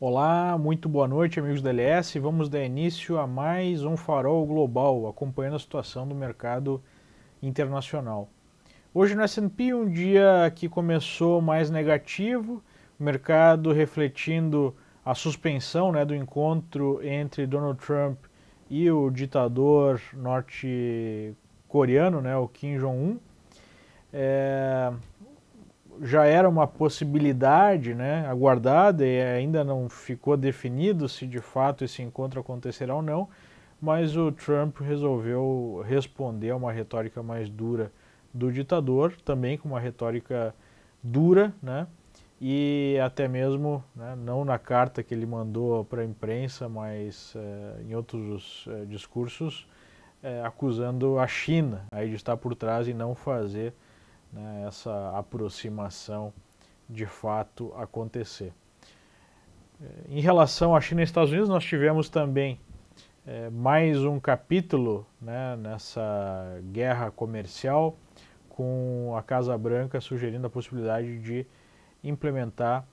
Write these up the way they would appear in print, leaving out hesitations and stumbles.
Olá, muito boa noite, amigos da LS. Vamos dar início a mais um Farol Global, acompanhando a situação do mercado internacional. Hoje no S&P, um dia que começou mais negativo, o mercado refletindo a suspensão, do encontro entre Donald Trump e o ditador norte-coreano, o Kim Jong-un. Já era uma possibilidade, aguardada, e ainda não ficou definido se de fato esse encontro acontecerá ou não, mas o Trump resolveu responder a uma retórica mais dura do ditador, também com uma retórica dura, e até mesmo, não na carta que ele mandou para a imprensa, mas em outros discursos, acusando a China aí de estar por trás e não fazer essa aproximação de fato acontecer. Em relação à China e Estados Unidos, nós tivemos também mais um capítulo nessa guerra comercial, com a Casa Branca sugerindo a possibilidade de implementar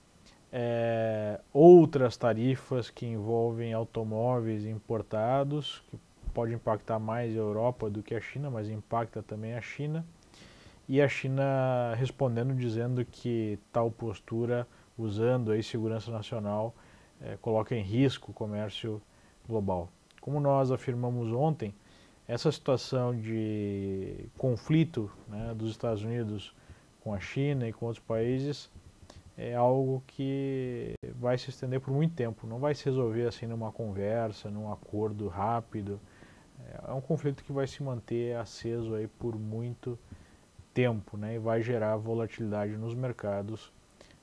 outras tarifas que envolvem automóveis importados, que pode impactar mais a Europa do que a China, mas impacta também a China. E a China respondendo, dizendo que tal postura, usando a segurança nacional, coloca em risco o comércio global. Como nós afirmamos ontem, essa situação de conflito dos Estados Unidos com a China e com outros países é algo que vai se estender por muito tempo, não vai se resolver assim numa conversa, num acordo rápido. É um conflito que vai se manter aceso aí por muito tempo, e vai gerar volatilidade nos mercados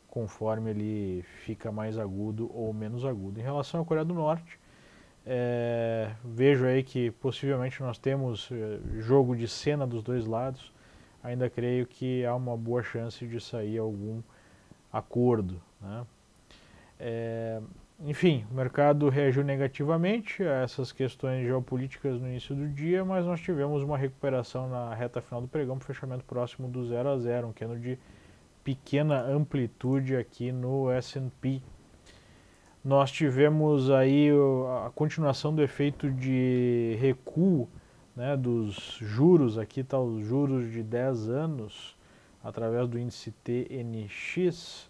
conforme ele fica mais agudo ou menos agudo. Em relação à Coreia do Norte, vejo aí que possivelmente nós temos jogo de cena dos dois lados. Ainda creio que há uma boa chance de sair algum acordo. Enfim, o mercado reagiu negativamente a essas questões geopolíticas no início do dia, mas nós tivemos uma recuperação na reta final do pregão, para fechamento próximo do 0 a 0, um candle de pequena amplitude aqui no S&P. Nós tivemos aí a continuação do efeito de recuo dos juros, aqui está os juros de 10 anos, através do índice TNX,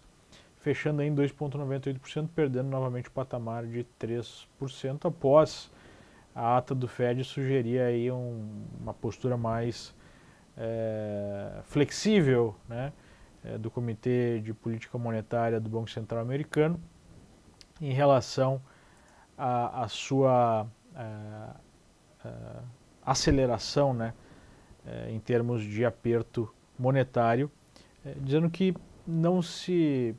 fechando em 2,98%, perdendo novamente o patamar de 3%, após a ata do Fed sugerir aí uma postura mais flexível do Comitê de Política Monetária do Banco Central Americano em relação à sua aceleração em termos de aperto monetário, dizendo que não se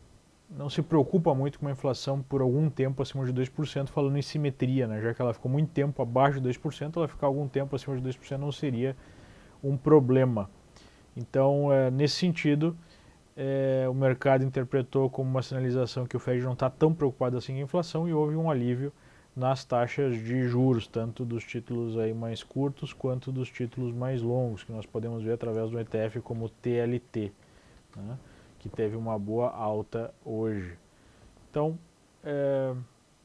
preocupa muito com uma inflação por algum tempo acima de 2%, falando em simetria, já que ela ficou muito tempo abaixo de 2%, ela ficar algum tempo acima de 2% não seria um problema. Então, nesse sentido, o mercado interpretou como uma sinalização que o Fed não está tão preocupado assim com a inflação, e houve um alívio nas taxas de juros, tanto dos títulos aí mais curtos quanto dos títulos mais longos, que nós podemos ver através do ETF como o TLT, que teve uma boa alta hoje. Então,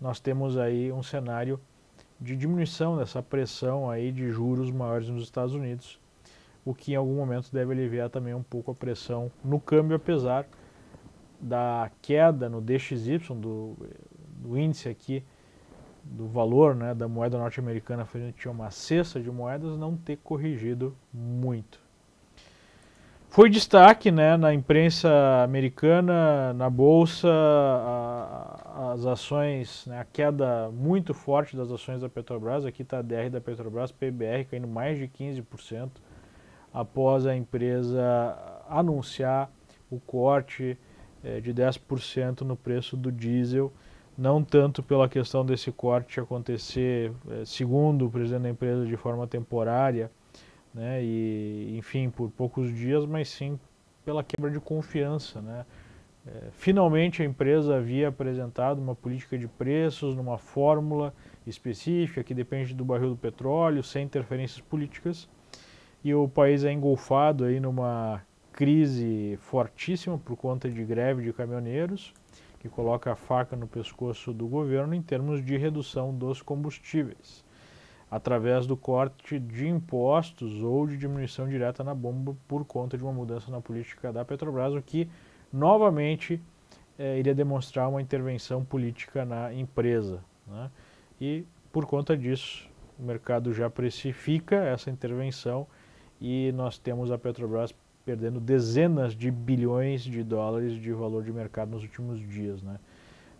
nós temos aí um cenário de diminuição dessa pressão aí de juros maiores nos Estados Unidos, o que em algum momento deve aliviar também um pouco a pressão no câmbio, apesar da queda no DXY, do índice aqui, do valor da moeda norte-americana frente a uma cesta de moedas, não ter corrigido muito. Foi destaque na imprensa americana, na bolsa, as ações, a queda muito forte das ações da Petrobras. Aqui está a DR da Petrobras, PBR, caindo mais de 15%, após a empresa anunciar o corte de 10% no preço do diesel, não tanto pela questão desse corte acontecer, segundo o presidente da empresa, de forma temporária, e enfim, por poucos dias, mas sim pela quebra de confiança. Finalmente a empresa havia apresentado uma política de preços numa fórmula específica que depende do barril do petróleo, sem interferências políticas, e o país é engolfado aí numa crise fortíssima por conta de greve de caminhoneiros, que coloca a faca no pescoço do governo em termos de redução dos combustíveis, através do corte de impostos ou de diminuição direta na bomba por conta de uma mudança na política da Petrobras, o que novamente iria demonstrar uma intervenção política na empresa, né? E por conta disso o mercado já precifica essa intervenção e nós temos a Petrobras perdendo dezenas de bilhões de dólares de valor de mercado nos últimos dias, né?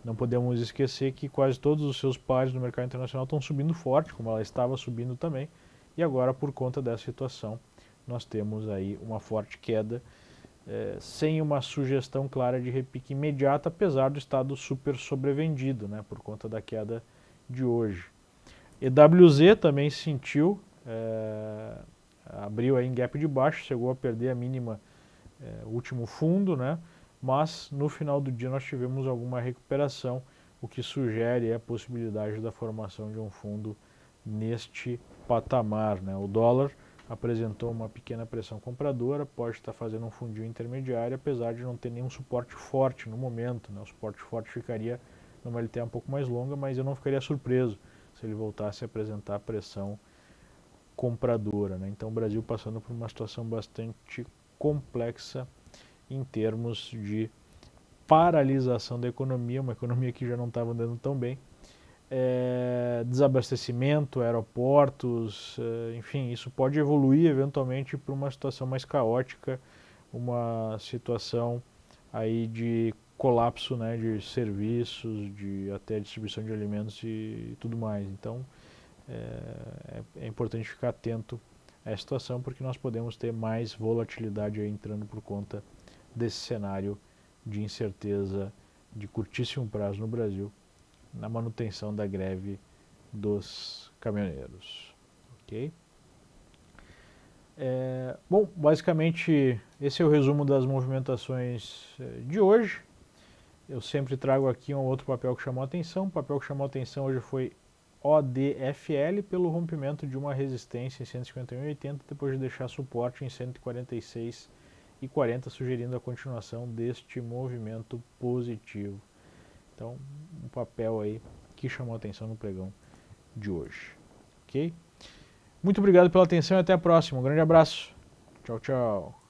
Não podemos esquecer que quase todos os seus pares no mercado internacional estão subindo forte, como ela estava subindo também, e agora por conta dessa situação nós temos aí uma forte queda, sem uma sugestão clara de repique imediata, apesar do estado super sobrevendido, né, por conta da queda de hoje. EWZ também sentiu, abriu aí em gap de baixo, chegou a perder a mínima, o último fundo, né, mas no final do dia nós tivemos alguma recuperação, o que sugere a possibilidade da formação de um fundo neste patamar, né. O dólar apresentou uma pequena pressão compradora, pode estar fazendo um fundinho intermediário, apesar de não ter nenhum suporte forte no momento, né. O suporte forte ficaria numa LTA um pouco mais longa, mas eu não ficaria surpreso se ele voltasse a apresentar pressão compradora, né. Então o Brasil passando por uma situação bastante complexa em termos de paralisação da economia, uma economia que já não estava andando tão bem, desabastecimento, aeroportos, enfim, isso pode evoluir eventualmente para uma situação mais caótica, uma situação aí de colapso, né, de serviços, de até distribuição de alimentos e tudo mais. Então é importante ficar atento a essa situação, porque nós podemos ter mais volatilidade aí entrando por conta desse cenário de incerteza de curtíssimo prazo no Brasil, na manutenção da greve dos caminhoneiros. Ok? Bom, basicamente esse é o resumo das movimentações de hoje. Eu sempre trago aqui um outro papel que chamou a atenção. O papel que chamou a atenção hoje foi ODFL, pelo rompimento de uma resistência em 151,80, depois de deixar suporte em 146,40, sugerindo a continuação deste movimento positivo. Então, um papel aí que chamou a atenção no pregão de hoje. Ok? Muito obrigado pela atenção e até a próxima. Um grande abraço. Tchau, tchau.